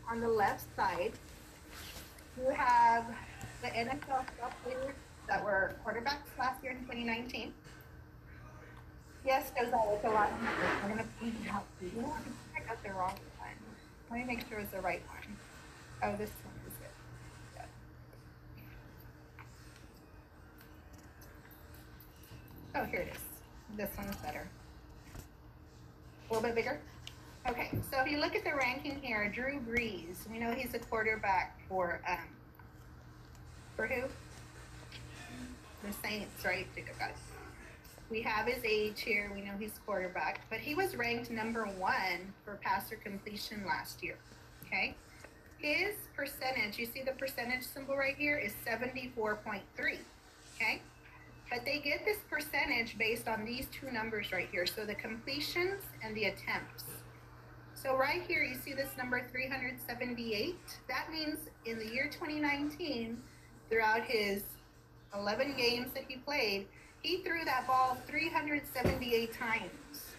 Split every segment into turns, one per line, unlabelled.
on the left side, you have the NFL star players that were quarterbacks last year in 2019. Yes, goes out with a lot of numbers. We're going to point it out to you. I got the wrong one. Let me make sure it's the right one. Oh, this one is it. Yeah. Oh, here it is. This one's better. A little bit bigger. Okay, so if you look at the ranking here, Drew Brees, we know he's a quarterback for who? The Saints, right? Jacob, guys. We have his age here. We know he's quarterback, but he was ranked number 1 for passer completion last year. Okay, his percentage, you see the percentage symbol right here, is 74.3. Okay, but they get this percentage based on these two numbers right here. So the completions and the attempts. So right here, you see this number 378. That means in the year 2019, throughout his 11 games that he played, he threw that ball 378 times.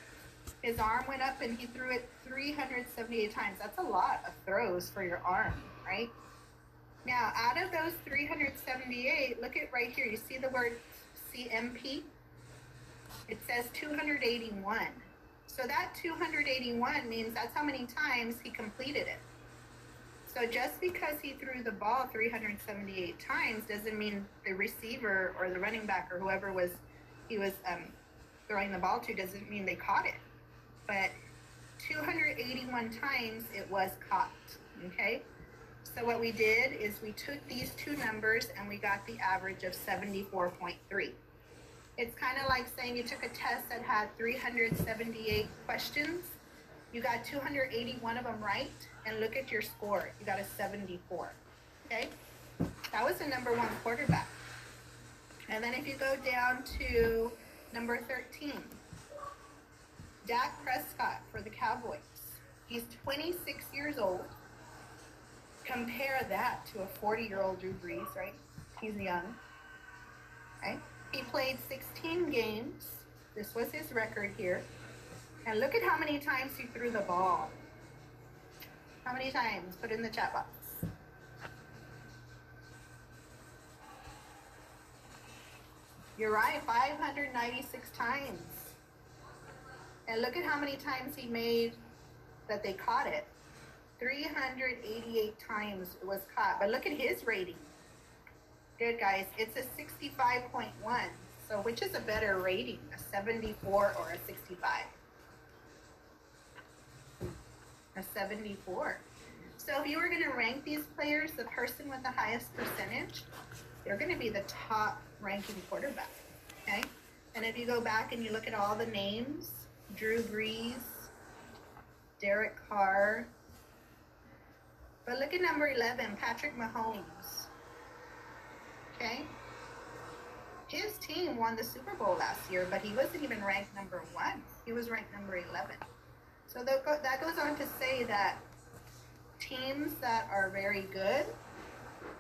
His arm went up and he threw it 378 times. That's a lot of throws for your arm, right? Now, out of those 378, look at right here. You see the word CMP? It says 281. So that 281 means that's how many times he completed it. So just because he threw the ball 378 times doesn't mean the receiver or the running back or whoever he was throwing the ball to doesn't mean they caught it. But 281 times it was caught, okay? So what we did is we took these two numbers and we got the average of 74.3. It's kind of like saying you took a test that had 378 questions. You got 281 of them right, and look at your score. You got a 74, okay? That was the number 1 quarterback. And then if you go down to number 13, Dak Prescott for the Cowboys. He's 26 years old. Compare that to a 40-year-old Drew Brees, right? He's young, right? He played 16 games. This was his record here. And look at how many times he threw the ball. How many times? Put it in the chat box. You're right, 596 times. And look at how many times he made that they caught it. 388 times it was caught. But look at his rating. Good, guys. It's a 65.1. So which is a better rating, a 74 or a 65? A 74. So if you were going to rank these players, the person with the highest percentage, they're going to be the top ranking quarterback, okay? And if you go back and you look at all the names, Drew Brees, Derek Carr, but look at number 11, Patrick Mahomes, okay? His team won the Super Bowl last year, but he wasn't even ranked number 1. He was ranked number 11. So that goes on to say that teams that are very good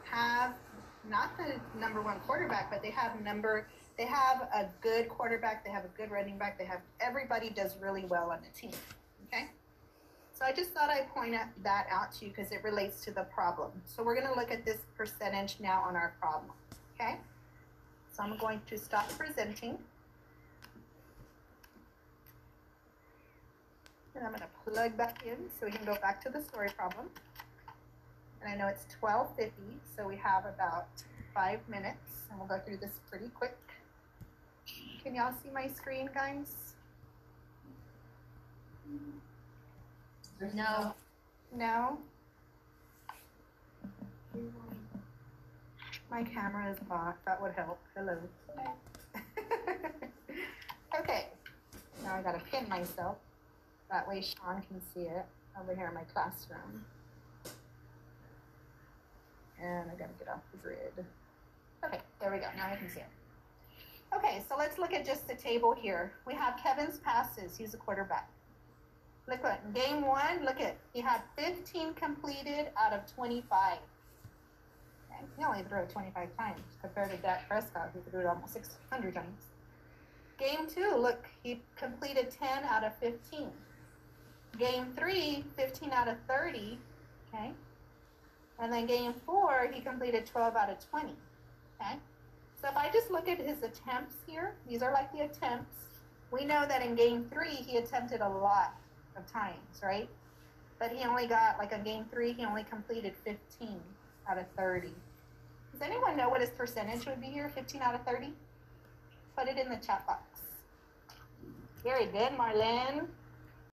have not the number 1 quarterback, but they have a good quarterback, they have a good running back, everybody does really well on the team, okay? So I just thought I'd point that out to you because it relates to the problem. So we're going to look at this percentage now on our problem, okay? So I'm going to stop presenting. And I'm going to plug back in so we can go back to the story problem. And I know it's 12:50, so we have about 5 minutes, and we'll go through this pretty quick. Can y'all see my screen, guys?
No.
No? My camera is off. That would help. Hello. Okay. Now I got to pin myself. That way Sean can see it over here in my classroom. And I got to get off the grid. Okay, there we go. Now I can see it. Okay, so let's look at just the table here. We have Kevin's passes. He's a quarterback. Look at game 1. Look at, he had 15 completed out of 25. Okay, he only threw it 25 times compared to Dak Prescott, who threw it almost 600 times. Game 2, look, he completed 10 out of 15. Game 3, 15 out of 30. okay? And then game 4, he completed 12 out of 20, okay? So if I just look at his attempts here, these are like the attempts. We know that in game 3, he attempted a lot of times, right? But he only got, like on game 3, he only completed 15 out of 30. Does anyone know what his percentage would be here, 15 out of 30? Put it in the chat box. Very good, Marlene.